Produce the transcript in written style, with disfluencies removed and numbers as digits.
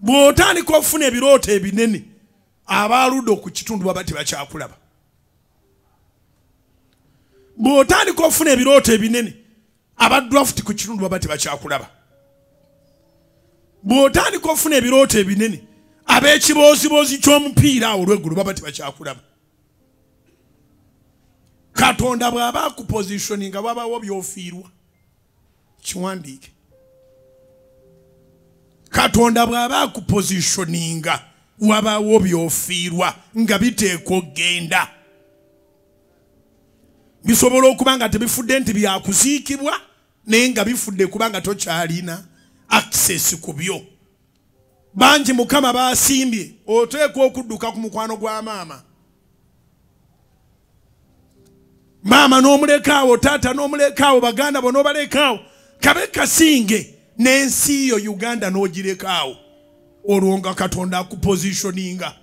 bw'otandika okufuna ebirooto ebinene abaaludde ku kitundu baba tebakyakulaba. Bw'otandika okufuna ebirooto ebinene abadraft ku kitundu baba tebakyakulaba. Bw'otandika okufuna ebirooto ebinene ab'ekiboozibozi ky'omupiira olw'eggulu baba tebakyakulaba. Katonda bw'aba akupositioninga wabawo by'ofiirwa. Kiwandiike. Katonda bw'aba akupositioninga wabawo by'ofiirwa nga biteekwa okgenda. Bisobola okuba nga tebifudde nti byakuziikibwa naye nga bifudde kuba nga tokyalina access ku byo. Bangi Mukama baasimbye oteekwa okudduka ku mukwano gwa maama. Maama n'omulekaawo, taata n'omulekaawo, baganda bo n'obalekaawo, kabe kasinge n'ensi yo Uganda n'ogirekaawo. Olwo nga Katonda akupositioninga